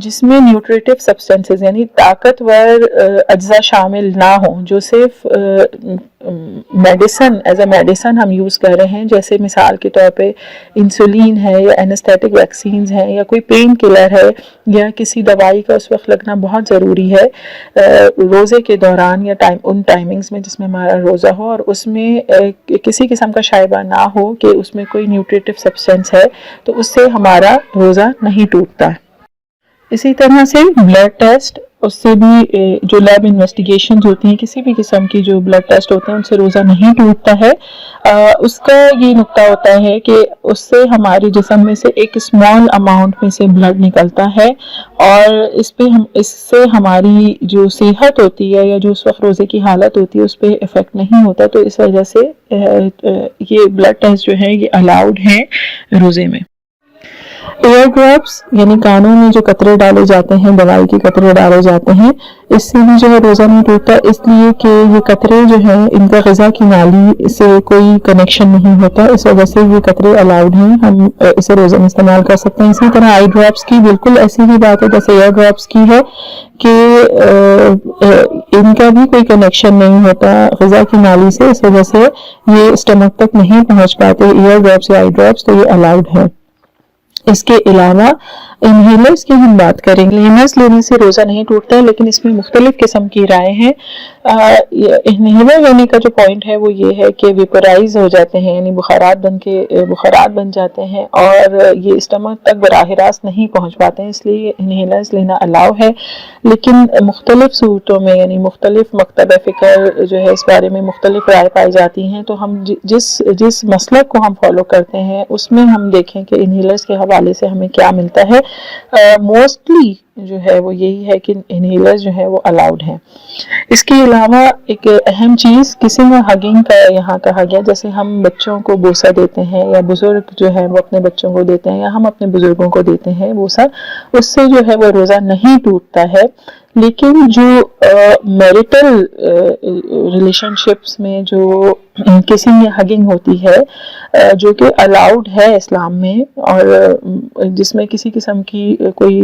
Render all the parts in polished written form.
جس میں نیوٹریٹو سبسٹنسز یعنی طاقتور اجزاء شامل نہ ہوں، جو صرف میڈیسن ایز اے میڈیسن ہم یوز کر رہے ہیں، جیسے مثال کے طور پہ انسولین ہے یا اینستھیٹک ویکسینز ہیں یا کوئی پین کلر ہے یا کسی دوائی کا اس وقت لگنا بہت ضروری ہے روزے کے دوران یا ان ٹائمنگز میں جس میں ہمارا روزہ ہو، اور اس میں کسی قسم کا شائبہ نہ ہو کہ اس میں کوئی نیوٹریٹو سبسٹنس ہے، تو اس سے ہمارا روزہ نہیں ٹوٹتا ہے۔ اسی طرح سے بلڈ ٹیسٹ، اس سے بھی جو لیب انویسٹیگیشنز ہوتی ہیں، کسی بھی قسم کی جو بلڈ ٹیسٹ ہوتے ہیں ان سے روزہ نہیں ٹوٹتا ہے۔ اس کا یہ نقطہ ہوتا ہے کہ اس سے ہمارے جسم میں سے ایک اسمال اماؤنٹ میں سے بلڈ نکلتا ہے، اور اس سے ہماری جو صحت ہوتی ہے یا جو اس وقت روزے کی حالت ہوتی ہے اس پہ افیکٹ نہیں ہوتا، تو اس وجہ سے یہ بلڈ ٹیسٹ جو ہے یہ الاؤڈ ہیں روزے میں۔ ایئر ڈراپس یعنی کانوں میں جو قطرے ڈالے جاتے ہیں، دوائی کے قطرے ڈالے جاتے ہیں، اس سے بھی جو ہے روزہ نہیں ٹوٹتا، اس لیے کہ یہ قطرے جو ہیں ان کا غذا کی نالی سے کوئی کنیکشن نہیں ہوتا، اس وجہ سے یہ قطرے الاؤڈ ہیں، ہم اسے روزے میں استعمال کر سکتے ہیں۔ اسی طرح آئی ڈراپس کی بالکل ایسی ہی بات ہے جیسے ایئر ڈراپس کی ہے کہ ان کا بھی کوئی کنیکشن نہیں ہوتا غذا کی نالی سے، اس وجہ سے یہ اسٹمک تک نہیں پہنچ پاتے ایئر ڈراپس یا آئی ڈراپس، تو یہ الاؤڈ ہے۔ اس کے علاوہ انہیلرز کی ہم بات کریں گے۔ انہیلرز لینے سے روزہ نہیں ٹوٹتا ہے، لیکن اس میں مختلف قسم کی رائے ہیں۔ انہیلر لینے کا جو پوائنٹ ہے وہ یہ ہے کہ ویپرائز ہو جاتے ہیں، یعنی بخارات بن جاتے ہیں، اور یہ اسٹمک تک براہ راست نہیں پہنچ پاتے ہیں، اس لیے انہیلرز لینا الاؤ ہے۔ لیکن مختلف صورتوں میں یعنی مختلف مکتب فکر جو ہے اس بارے میں مختلف رائے پائی جاتی ہیں، تو ہم جس مسلک کو ہم فالو کرتے ہیں اس میں ہم دیکھیں کہ انہیلرز کے حوالے سے ہمیں کیا ملتا ہے۔ موسٹلی جو ہے وہ یہی ہے کہ انہیلرز جو ہے وہ الاؤڈ ہیں۔ اس کے علاوہ ایک اہم چیز کسنگ اور ہگنگ کا یہاں کہا گیا، جیسے ہم بچوں کو بوسہ دیتے ہیں یا بزرگ جو ہے وہ اپنے بچوں کو دیتے ہیں یا ہم اپنے بزرگوں کو دیتے ہیں بوسہ، اس سے جو ہے وہ روزہ نہیں ٹوٹتا ہے۔ لیکن جو میریٹل ریلیشن شپس میں جو کسنگ یا ہگنگ ہوتی ہے جو کہ الاؤڈ ہے اسلام میں، اور جس میں کسی قسم کی کوئی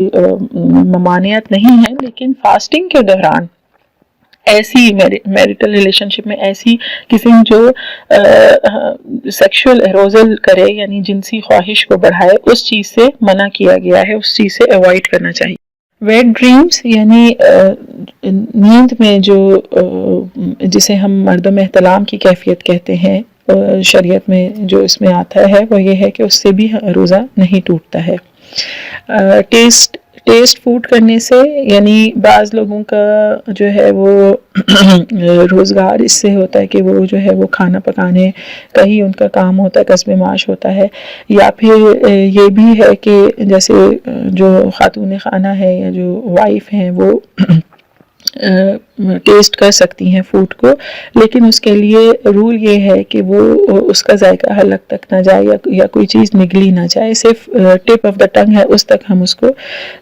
ممانعت نہیں ہے، لیکن فاسٹنگ کے دوران ایسی میریٹل ریلیشن شپ میں ایسی کسنگ جو سیکشول ایروزل کرے یعنی جنسی خواہش کو بڑھائے، اس چیز سے منع کیا گیا ہے، اس چیز سے اوائڈ کرنا چاہیے۔ ویٹ ڈریمز یعنی نیند میں جو جسے ہم مردم احتلام کی کیفیت کہتے ہیں، شریعت میں جو اس میں آتا ہے وہ یہ ہے کہ اس سے بھی روزہ نہیں ٹوٹتا ہے۔ ٹیسٹ فوڈ کرنے سے، یعنی بعض لوگوں کا جو ہے وہ روزگار اس سے ہوتا ہے کہ وہ جو ہے وہ کھانا پکانے کا ہی ان کا کام ہوتا ہے، کسب معاش ہوتا ہے، یا پھر یہ بھی ہے کہ جیسے جو خاتون خانہ ہے یا جو وائف ہیں وہ ٹیسٹ کر سکتی ہیں فوڈ کو، لیکن اس کے لیے رول یہ ہے کہ وہ اس کا ذائقہ حلق تک نہ جائے یا کوئی چیز نگلی نہ جائے، صرف ٹپ آف دا ٹنگ ہے اس تک ہم اس کو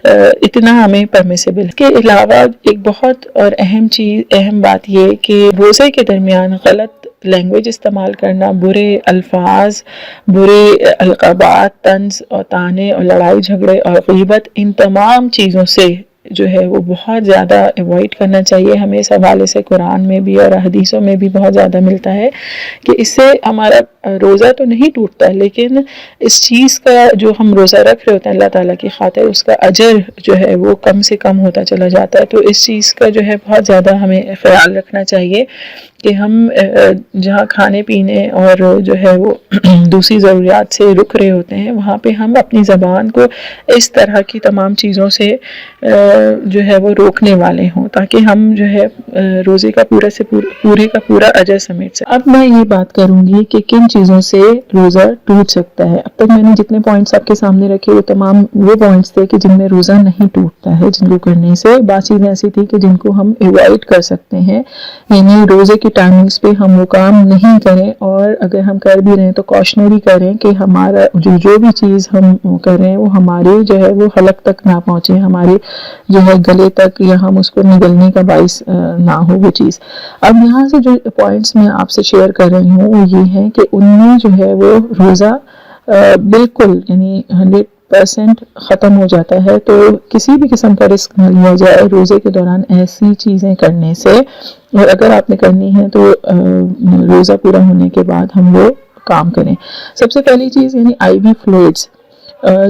اتنا ہمیں پرمیسیبل۔ اس کے علاوہ ایک بہت اور اہم بات یہ کہ روزے کے درمیان غلط لینگویج استعمال کرنا، برے الفاظ، برے القابات، طنز اور طعنے اور لڑائی جھگڑے اور غیبت، ان تمام چیزوں سے جو ہے وہ بہت زیادہ ایوائڈ کرنا چاہیے۔ ہمیں اس حوالے سے قرآن میں بھی اور حدیثوں میں بھی بہت زیادہ ملتا ہے کہ اس سے ہمارا روزہ تو نہیں ٹوٹتا، لیکن اس چیز کا جو ہم روزہ رکھ رہے ہوتے ہیں اللہ تعالیٰ کی خاطر، اس کا اجر جو ہے وہ کم سے کم ہوتا چلا جاتا ہے۔ تو اس چیز کا جو ہے بہت زیادہ ہمیں خیال رکھنا چاہیے کہ ہم جہاں کھانے پینے اور جو ہے وہ دوسری ضروریات سے رک رہے ہوتے ہیں، وہاں پہ ہم اپنی زبان کو اس طرح کی تمام چیزوں سے جو ہے وہ روکنے والے ہوں، تاکہ ہم جو ہے روزے کا پورے کا پورا اجر سمیٹ سکیں۔ اب میں یہ بات کروں گی کہ کن چیزوں سے روزہ ٹوٹ سکتا ہے۔ اب تک میں نے جتنے پوائنٹس آپ کے سامنے رکھے وہ تمام وہ پوائنٹس تھے کہ جن میں روزہ نہیں ٹوٹتا ہے، جن کو کرنے سے بات چیزیں ایسی تھی کہ جن کو ہم ایوائڈ کر سکتے ہیں، یعنی روزے کی ٹائمنگز پہ ہم وہ کام نہیں کریں، اور اگر ہم کر بھی رہے ہیں تو کوشنری کریں کہ ہمارا جو بھی چیز ہم کر رہے ہیں وہ ہمارے جو ہے وہ حلق تک نہ پہنچے، ہمارے جو ہے گلے تک، یا ہم اس کو نگلنے کا باعث نہ ہو وہ چیز۔ اب یہاں سے جو پوائنٹس میں آپ سے شیئر کر رہی ہوں وہ یہ ہے کہ ان میں جو ہے وہ روزہ بالکل یعنی 100% ختم ہو جاتا ہے. تو کسی بھی قسم کا رسک نہ لیا جائے روزے کے دوران ایسی چیزیں کرنے سے, اور اگر آپ نے کرنی ہے تو روزہ پورا ہونے کے بعد ہم وہ کام کریں. سب سے پہلی چیز یعنی آئی وی فلوئڈز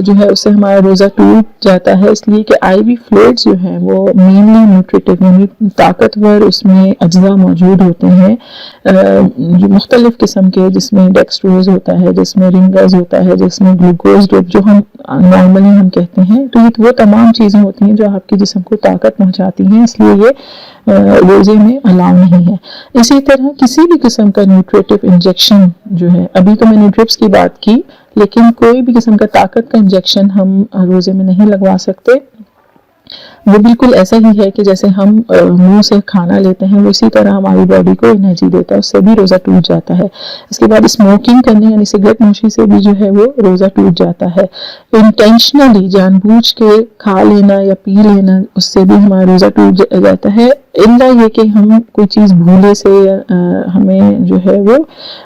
جو ہے اس سے ہمارا روزہ ٹوٹ جاتا ہے, اس لیے کہ آئی وی فلوئڈز جو ہیں وہ مینلی نیوٹریٹو یعنی طاقتور اس میں اجزاء موجود ہوتے ہیں جو مختلف قسم کے, جس میں ڈیکسٹروز ہوتا ہے, جس میں رنگرز ہوتا ہے, جس میں گلوکوز جو ہم نارملی ہم کہتے ہیں. تو یہ وہ تمام چیزیں ہوتی ہیں جو آپ کے جسم کو طاقت پہنچاتی ہیں, اس لیے یہ روزے میں الاؤ نہیں ہے. اسی طرح کسی بھی قسم کا نیوٹریٹو انجیکشن جو ہے, ابھی تو میں نے ڈرپس کی بات کی, لیکن کوئی بھی قسم کا طاقت کا انجیکشن ہم روزے میں نہیں لگوا سکتے. وہ بالکل ایسا ہی ہے کہ جیسے ہم منہ سے کھانا لیتے ہیں, وہ اسی طرح ہماری باڈی کو انرجی دیتا ہے, اس سے بھی روزہ ٹوٹ جاتا ہے. اس کے بعد اسموکنگ کرنے یعنی سگریٹ نوشی سے بھی جو ہے وہ روزہ ٹوٹ جاتا ہے. انٹینشنلی جان بوجھ کے کھا لینا یا پی لینا, اس سے بھی ہمارا روزہ ٹوٹ جاتا ہے. اللہ یہ کہ ہم کوئی چیز بھولے سے ہمیں جو ہے وہ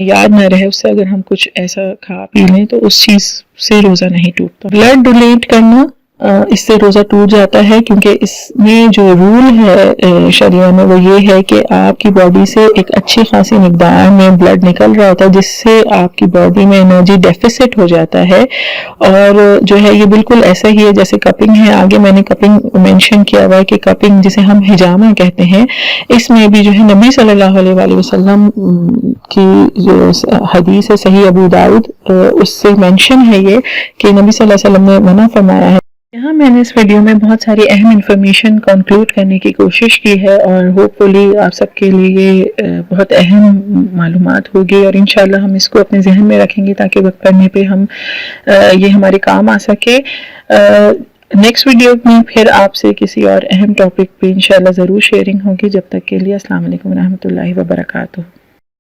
یاد نہ رہے, اس سے اگر ہم کچھ ایسا کھا پی لیں تو اس چیز سے روزہ نہیں ٹوٹتا. بلڈ ڈونیٹ کرنا اس سے روزہ ٹوٹ جاتا ہے, کیونکہ اس میں جو رول ہے شریعہ میں وہ یہ ہے کہ آپ کی باڈی سے ایک اچھی خاصی مقدار میں بلڈ نکل رہا ہوتا ہے, جس سے آپ کی باڈی میں انرجی ڈیفیسٹ ہو جاتا ہے. اور جو ہے یہ بالکل ایسا ہی ہے جیسے کپنگ ہے. آگے میں نے کپنگ مینشن کیا ہوا ہے کہ کپنگ جسے ہم حجامہ کہتے ہیں, اس میں بھی جو ہے نبی صلی اللہ علیہ وآلہ وسلم کی جو حدیث ہے صحیح ابو داؤد, اس سے مینشن ہے یہ کہ نبی صلی اللہ علیہ وسلم نے منع فرمایا ہے. یہاں میں نے اس ویڈیو میں بہت ساری اہم انفارمیشن کنکلوڈ کرنے کی کوشش کی ہے, اور ہوپ فلی آپ سب کے لیے یہ بہت اہم معلومات ہوگی, اور انشاءاللہ ہم اس کو اپنے ذہن میں رکھیں گے تاکہ وقت پڑنے پہ ہم یہ ہمارے کام آ سکے. نیکسٹ ویڈیو میں پھر آپ سے کسی اور اہم ٹاپک پہ انشاءاللہ ضرور شیئرنگ ہوگی. جب تک کے لیے السلام علیکم ورحمۃ اللہ وبرکاتہ.